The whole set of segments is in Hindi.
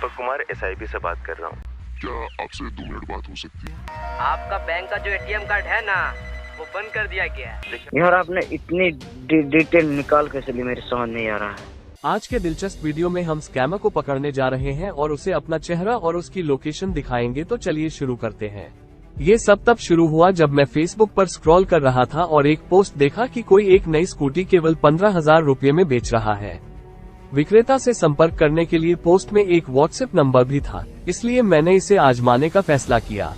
दीपक कुमार SIP से बात कर रहा हूँ। क्या आपसे 2 मिनट बात हो सकती है? आपका बैंक का जो ATM कार्ड है ना, वो बंद कर दिया गया है। यार आपने इतनी डिटेल निकाल कैसे ली, मेरे समझ नहीं आ रहा है। आज के दिलचस्प वीडियो में हम स्कैमर को पकड़ने जा रहे हैं और उसे अपना चेहरा और उसकी लोकेशन दिखाएंगे। तो चलिए शुरू करते हैं। ये सब तब शुरू हुआ जब मैं फेसबुक पर स्क्रॉल कर रहा था और एक पोस्ट देखा कि कोई एक नई स्कूटी केवल 15,000 रुपये में बेच रहा है। विक्रेता से संपर्क करने के लिए पोस्ट में एक व्हाट्सएप नंबर भी था, इसलिए मैंने इसे आजमाने का फैसला किया।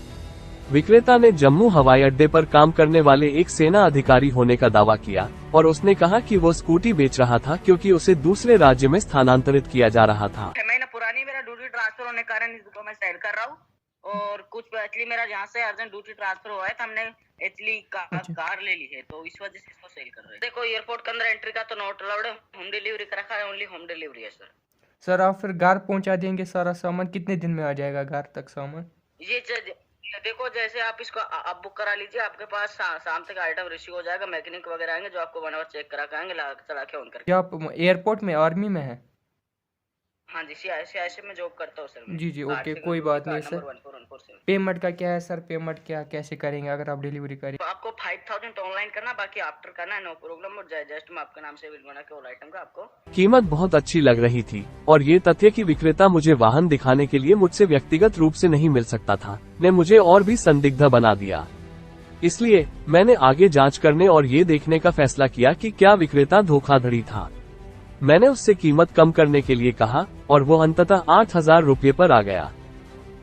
विक्रेता ने जम्मू हवाई अड्डे पर काम करने वाले एक सेना अधिकारी होने का दावा किया और उसने कहा कि वो स्कूटी बेच रहा था क्योंकि उसे दूसरे राज्य में स्थानांतरित किया जा रहा था। महीना पुरानी मेरा ड्यूटी ट्रांसफर होने के कारण इसको मैं सेल कर रहा हूँ और कुछ एक्चुअली मेरा यहाँ से अर्जेंट ड्यूटी ट्रांसफर हुआ है तो हमने एक्चुअली कार ले ली है, तो इस वजह से इसको सेल कर रहे हैं। देखो एयरपोर्ट के अंदर एंट्री का तो नॉट अलाउड है, होम डिलीवरी का रखा है, ओनली होम डिलीवरी है सर। सर आप फिर घर पहुंचा देंगे सारा सामान? कितने दिन में आ जाएगा घर तक सामान? ये देखो जैसे आप इसको आप बुक करा लीजिए, आपके पास शाम तक आइटम रिसीव हो जाएगा। मैकेनिक वगैरह आएंगे जो आपको 1 आवर चेक करा के आएंगे, चला के ऑन करके। क्या आप एयरपोर्ट में आर्मी में है? हाँ जी, CIC में जॉब करता हूँ सर मैं। जी ओके, कोई बात नहीं सर। पेमेंट का क्या है सर? पेमेंट क्या कैसे करेंगे अगर आप डिलीवरी करें? तो आपको 5,000 ऑनलाइन करना, बाकी आफ्टर करना है, नो प्रॉब्लम। और जस्ट मैं आपके नाम से बिल बना के ऑल आइटम का आपको। कीमत बहुत अच्छी लग रही थी और ये तथ्य कि विक्रेता मुझे वाहन दिखाने के लिए मुझसे व्यक्तिगत रूप से नहीं मिल सकता था ने मुझे और भी संदिग्ध बना दिया। इसलिए मैंने आगे जांच करने और ये देखने का फैसला किया कि क्या विक्रेता धोखाधड़ी था। मैंने उससे कीमत कम करने के लिए कहा और वो अंततः 8,000 रुपये पर आ गया।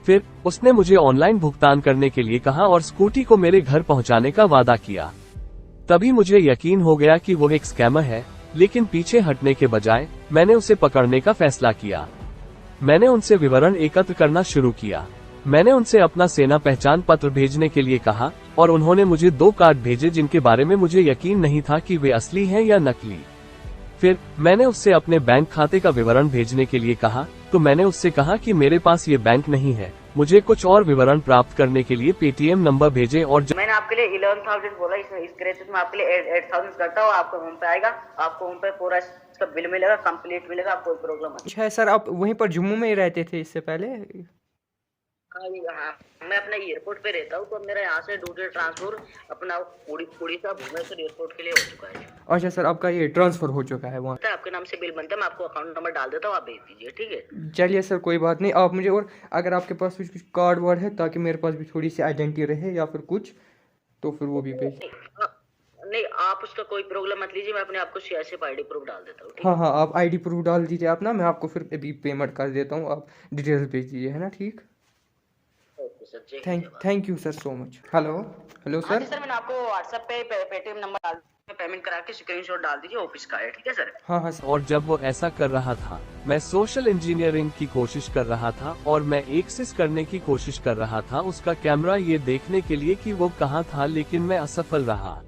फिर उसने मुझे ऑनलाइन भुगतान करने के लिए कहा और स्कूटी को मेरे घर पहुंचाने का वादा किया। तभी मुझे यकीन हो गया कि वो एक स्कैमर है, लेकिन पीछे हटने के बजाय मैंने उसे पकड़ने का फैसला किया। मैंने उनसे विवरण एकत्र करना शुरू किया। मैंने उनसे अपना सेना पहचान पत्र भेजने के लिए कहा और उन्होंने मुझे 2 कार्ड भेजे जिनके बारे में मुझे यकीन नहीं था कि वे असली हैं या नकली। फिर मैंने उससे अपने बैंक खाते का विवरण भेजने के लिए कहा, तो मैंने उससे कहा कि मेरे पास ये बैंक नहीं है, मुझे कुछ और विवरण प्राप्त करने के लिए पेटीएम नंबर भेजे। और मैंने आपके लिए 11,000 बोला, इसके रेट में आपके लिए 8,000 करता हूँ। आपको होम पे आएगा, आपको होम पे पूरा इसका बिल मिलेगा, कंप्लीट मिलेगा, आपको कोई प्रॉब्लम नहीं है। सर आप वहीं पर जम्मू में ही रहते थे इससे पहले? हाँ, मैं अपना एयरपोर्ट पे रहता हूँ, तो मेरा यहाँ से ड्यूटी ट्रांसफर अपना उड़ीसा भुवनेश्वर एयरपोर्ट के लिए हो चुका है। अच्छा सर, आपका ये ट्रांसफर हो चुका है वहाँ? आपके नाम से बिल बनता है, मैं आपको अकाउंट नंबर डाल देता हूँ, आप भेज दीजिए, ठीक है? चलिए सर, कोई बात नहीं। आप मुझे, और अगर आपके पास कुछ कार्ड वार्ड है ताकि मेरे पास भी थोड़ी सी आइडेंटिटी रहे या फिर कुछ, तो फिर वो भी भेज। नहीं, आप उसका कोई प्रॉब्लम मत लीजिए, मैं अपने आपको CIC ID प्रूफ डाल देता हूँ। हाँ हाँ, आप ID प्रूफ डाल दीजिए आप ना, मैं आपको फिर अभी पेमेंट कर देता हूँ, आप डिटेल्स भेज दीजिए, है ना? ठीक, thank you sir so much. Hello sir. Sir मैंने आपको व्हाट्सएप पे पेटीएम नंबर डाल, पेमेंट करा के स्क्रीनशॉट डाल दीजिए, ऑफिस का है, ठीक है सर? हाँ सर। और जब वो ऐसा कर रहा था, मैं सोशल इंजीनियरिंग की कोशिश कर रहा था और मैं एक्सेस करने की कोशिश कर रहा था उसका कैमरा, ये देखने के लिए कि वो कहाँ था, लेकिन मैं असफल रहा।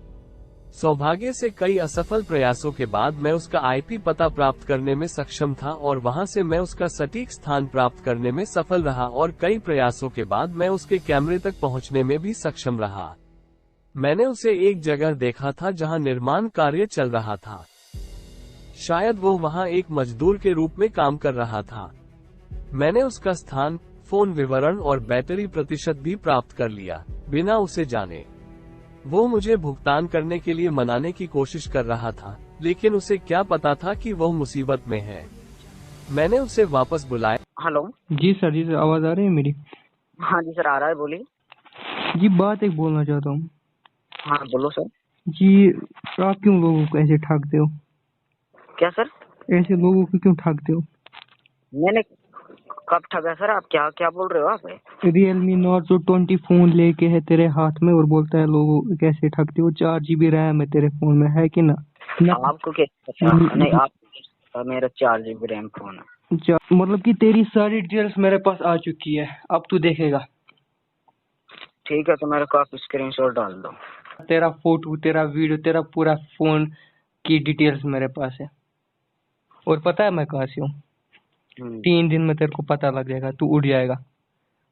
सौभाग्य से कई असफल प्रयासों के बाद मैं उसका IP पता प्राप्त करने में सक्षम था और वहां से मैं उसका सटीक स्थान प्राप्त करने में सफल रहा और कई प्रयासों के बाद मैं उसके कैमरे तक पहुंचने में भी सक्षम रहा। मैंने उसे एक जगह देखा था जहां निर्माण कार्य चल रहा था। शायद वो वहां एक मजदूर के रूप में काम कर रहा था। मैंने उसका स्थान, फोन विवरण और बैटरी प्रतिशत भी प्राप्त कर लिया बिना उसे जाने। वो मुझे भुगतान करने के लिए मनाने की कोशिश कर रहा था, लेकिन उसे क्या पता था कि वो मुसीबत में है। मैंने उसे वापस बुलाया। हेलो जी सर, आवाज आ रही है मेरी? हाँ जी सर, आ रहा है, बोलिए। जी बात एक बोलना चाहता हूँ। हाँ बोलो सर। जी, आप क्यों लोगों को ऐसे ठगते हो? क्या सर? ऐसे लोगों को क्यों ठगते हो? मैंने कब ठगा सर? आप क्या बोल रहे हो आप? Realme Nord 20 फोन लेके है तेरे हाथ में और बोलता है लोगों को कैसे ठगते हो? 4 GB रैम है तेरे फोन में, है कि ना? आपको क्या? नहीं, आप मेरा 4 GB रैम फोन है। मतलब कि तेरी सारी डिटेल्स मेरे पास आ चुकी है, अब तू देखेगा। ठीक है, तो मेरे को आप स्क्रीनशॉट डाल दो। तेरा फोटो, तेरा वीडियो, तेरा पूरा फोन की डिटेल्स मेरे पास है। और पता है मैं कहाँ से हूँ? 3 दिन में तेरे को पता लग जाएगा, तू उड़ जाएगा।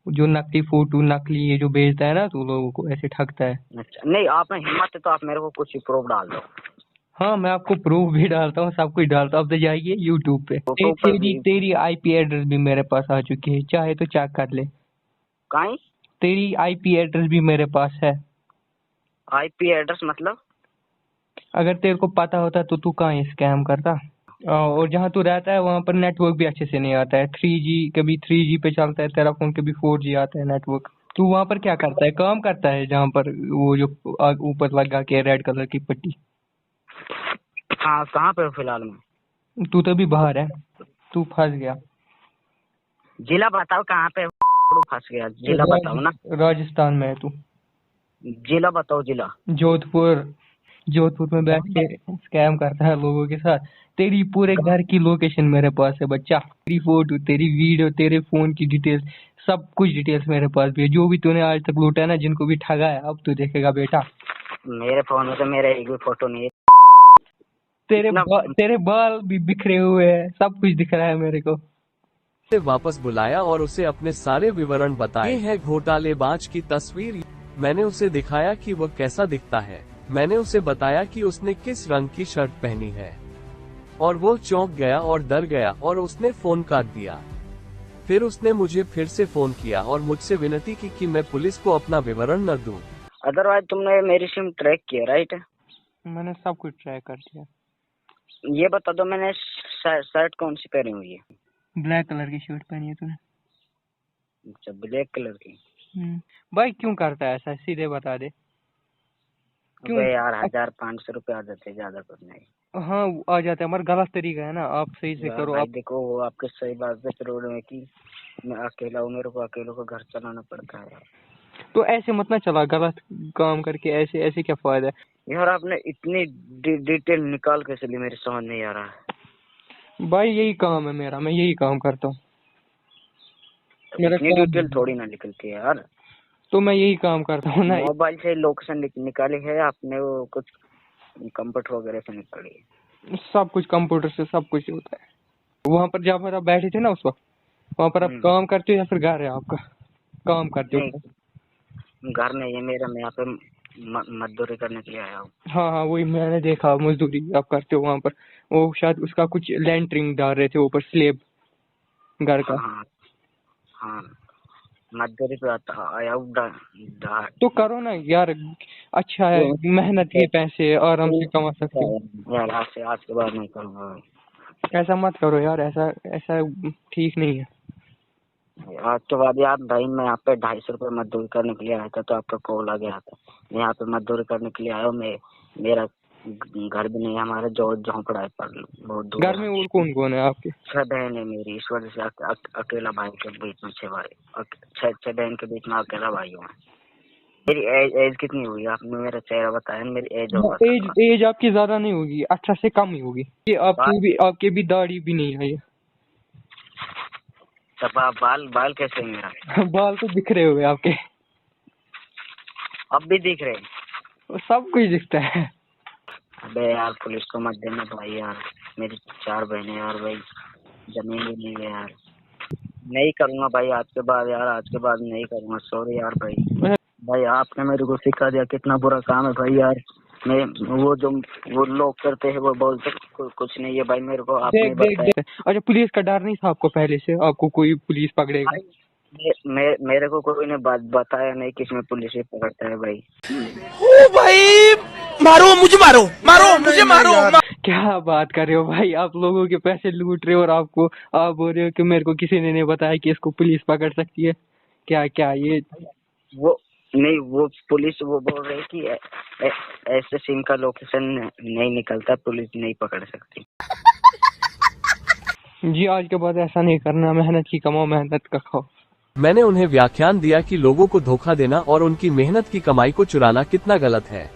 जो नकली फोटो, नकली ये जो भेजता है ना, तू लोगों को ऐसे ठगता है। अच्छा, नहीं, आप में हिम्मत है तो आप मेरे को कुछ प्रूफ डाल दो। हाँ मैं आपको प्रूफ भी डालता हूँ, सब कुछ डालता हूँ। अब तो जाइए यूट्यूब पे। तेरी आईपी एड्रेस भी मेरे पास आ चुकी है, चाहे तो चेक कर ले। कहीं तेरी आईपी एड्रेस भी मेरे पास है। आईपी एड्रेस मतलब? अगर तेरे को पता होता तो तू कहाँ स्कैम करता। और जहाँ तू रहता है वहाँ पर नेटवर्क भी अच्छे से नहीं आता है। 3G कभी 3G पे चलता है तेरा फोन, कभी 4G आता है नेटवर्क। तू वहाँ पर क्या करता है? काम करता है जहाँ पर वो जो ऊपर लगा के रेड कलर की पट्टी। हाँ कहाँ पे हो फिलहाल में? तू तो भी बाहर है, तू फंस गया। जिला बताओ कहाँ पे फंस गया, जिला बताओ ना। राजस्थान में है तू। जिला बताओ, जिला। जोधपुर में बैठ के स्कैम करता है लोगों के साथ। तेरी पूरे घर की लोकेशन मेरे पास है बच्चा, तेरी फोटो, तेरी वीडियो, तेरे फोन की डिटेल्स, सब कुछ डिटेल्स मेरे पास भी है। जो भी तूने आज तक लूटा है ना, जिनको भी ठगा है, अब तू देखेगा बेटा। मेरे फोन में तो मेरा एक भी फोटो नहीं है। तेरे बाल भी बिखरे हुए हैं, सब कुछ दिख रहा है मेरे को। उसे वापस बुलाया और उसे अपने सारे विवरण बताए। ये है घोटालेबाज की तस्वीर। मैंने उसे दिखाया कि वह कैसा दिखता है। मैंने उसे बताया कि उसने किस रंग की शर्ट पहनी है और वो चौंक गया और डर गया और उसने फोन काट दिया। फिर उसने मुझे फिर से फोन किया और मुझसे विनती की कि मैं पुलिस को अपना विवरण न दूं। अदरवाइज तुमने मेरी सिम ट्रैक किया, राइट? मैंने सब कुछ ट्रैक कर दिया। ये बता दो, मैंने शर्ट कौन सी पहनी हुई है? ब्लैक कलर की शर्ट पहनी है तूने। अच्छा, ब्लैक कलर की। भाई क्यों करता है ऐसा, सीधे बता दे। क्यों यार, 1500 रुपए आ जाते, ज्यादा कुछ नहीं। हाँ आ जाता है, मगर गलत तरीका है ना, आप सही से करो। आप देखो वो आपके सही बात पे रोड में कि मैं अकेला हूँ, मेरे को अकेले को घर चलाना पड़ता है। तो ऐसे मत ना चला, गलत काम करके ऐसे ऐसे क्या फायदा है यार? आपने इतनी डिटेल निकाल कैसे ली, मेरे समझ नहीं आ रहा है। भाई यही काम है मेरा, मैं यही काम करता हूँ। मेरा डिटेल थोड़ी ना निकलती है यार। तो मैं यही काम करता हूँ ना। मोबाइल से लोकेशन निकाली है आपने, वो कुछ कंप्यूटर वगैरह से निकाली है? सब कुछ कंप्यूटर से सब कुछ होता है। वहाँ पर जहाँ पर आप बैठे थे ना उस वक्त, वहाँ पर आप काम करते हो या फिर घर है आपका? काम करते हो? घर नहीं है मेरा, मैं यहाँ पे मजदूरी करने के लिए आया हूँ। हाँ वही मैंने देखा, मजदूरी आप करते हो वहाँ पर। वो शायद उसका कुछ लैंटरिंग डाल रहे थे ऊपर, स्लेब घर का। हाँ मजदूरी पे आया हूँ। तो करो ना यार, अच्छा है, मेहनत के पैसे आराम से कमा सकते हो यार। आज के बाद नहीं करूँगा। ऐसा मत करो यार, ऐसा ठीक नहीं है। आज के बाद यार भाई, मैं यहाँ पे 250 रुपये मजदूरी करने के लिए आया था, तो आपका कॉल आ गया था। मैं यहाँ पे मजदूरी करने के लिए आया हूँ। मेरा घर भी नहीं है, हमारे जो झोंपड़ा है पर बहुत दूर। घर में और कौन कौन है आपके? 6 बहन है मेरी, इस वजह से अकेला भाई के बीच में 6 भाई, 6 बहन के बीच में अकेला भाई हूँ। मेरी एज कितनी हुई? आपने मेरा चेहरा बताया, मेरी एज होगा। एज आपकी ज्यादा नहीं होगी, 18 से कम ही होगी। आपकी भी दाढ़ी भी नहीं है। बाल कैसे है मेरा? बाल तो बिखरे हुए आपके। अब भी दिख रहे? सब कुछ दिखता है। अबे यार पुलिस को मत देना भाई यार, मेरी 4 बहनें यार भाई, जमीन भी नहीं है यार। नहीं करूँगा भाई आज के बाद, यार आज के बाद नहीं करूँगा। सॉरी यार भाई आपने मेरे को सिखा दिया कितना बुरा काम है भाई यार। मैं वो लोग करते हैं, वो बोलते कुछ नहीं है भाई, मेरे को आपने बताया। अच्छा पुलिस का डर नहीं था आपको पहले से? आपको कोई पुलिस पकड़ेगा? मेरे को कोई ने बताया नहीं कि इसमें पुलिस ही पकड़ता है भाई। ओ भाई मुझे मारो। क्या बात कर रहे हो भाई, आप लोगों के पैसे लूट रहे हो और आप बोल रहे हो कि मेरे को किसी ने नहीं बताया कि इसको पुलिस पकड़ सकती है। क्या ये वो नहीं, वो पुलिस वो बोल रही कि ऐसे सिम का लोकेशन नहीं निकलता, पुलिस नहीं पकड़ सकती। जी आज के बाद ऐसा नहीं करना, मेहनत की कमाओ, मेहनत का खाओ। मैंने उन्हें व्याख्यान दिया कि लोगों को धोखा देना और उनकी मेहनत की कमाई को चुराना कितना गलत है।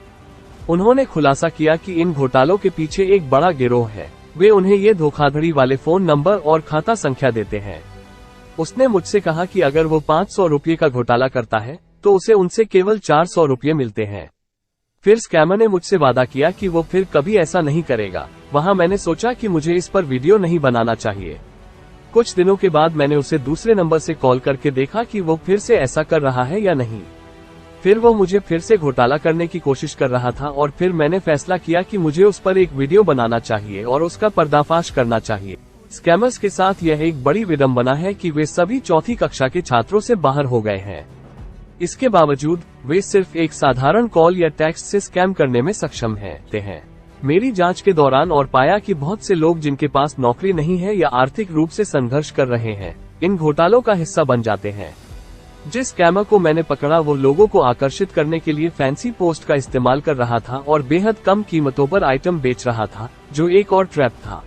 उन्होंने खुलासा किया कि इन घोटालों के पीछे एक बड़ा गिरोह है। वे उन्हें ये धोखाधड़ी वाले फोन नंबर और खाता संख्या देते हैं। उसने मुझसे कहा कि अगर वो 500 रुपये का घोटाला करता है तो उसे उनसे केवल 400 रुपये मिलते हैं। फिर स्कैमर ने मुझसे वादा किया कि वो फिर कभी ऐसा नहीं करेगा। वहाँ मैंने सोचा कि मुझे इस पर वीडियो नहीं बनाना चाहिए। कुछ दिनों के बाद मैंने उसे दूसरे नंबर से कॉल करके देखा कि वो फिर से ऐसा कर रहा है या नहीं। फिर वो मुझे फिर से घोटाला करने की कोशिश कर रहा था और फिर मैंने फैसला किया कि मुझे उस पर एक वीडियो बनाना चाहिए और उसका पर्दाफाश करना चाहिए। स्कैमर्स के साथ यह एक बड़ी विडंबना है कि वे सभी चौथी कक्षा के छात्रों से बाहर हो गए हैं। इसके बावजूद वे सिर्फ एक साधारण कॉल या टेक्स्ट से स्कैम करने में सक्षम हैं। मेरी जांच के दौरान और पाया कि बहुत से लोग जिनके पास नौकरी नहीं है या आर्थिक रूप से संघर्ष कर रहे हैं, इन घोटालों का हिस्सा बन जाते हैं। जिस स्कैमर को मैंने पकड़ा वो लोगों को आकर्षित करने के लिए फैंसी पोस्ट का इस्तेमाल कर रहा था और बेहद कम कीमतों पर आइटम बेच रहा था, जो एक और ट्रैप था।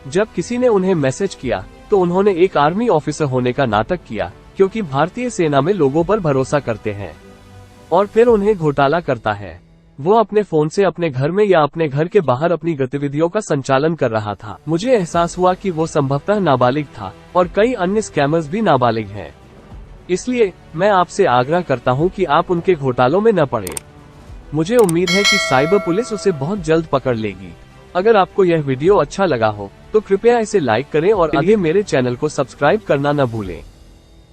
जब किसी ने उन्हें मैसेज किया तो उन्होंने एक आर्मी ऑफिसर होने का नाटक किया, क्योंकि भारतीय सेना में लोगों पर भरोसा करते हैं, और फिर उन्हें घोटाला करता है। वो अपने फोन से अपने घर में या अपने घर के बाहर अपनी गतिविधियों का संचालन कर रहा था। मुझे एहसास हुआ कि वो संभवतः नाबालिग था और कई अन्य स्कैमर्स भी नाबालिग हैं। इसलिए मैं आपसे आग्रह करता हूं कि आप उनके घोटालों में न पड़े। मुझे उम्मीद है कि साइबर पुलिस उसे बहुत जल्द पकड़ लेगी। अगर आपको यह वीडियो अच्छा लगा हो तो कृपया इसे लाइक करें और आगे मेरे चैनल को सब्सक्राइब करना न भूलें।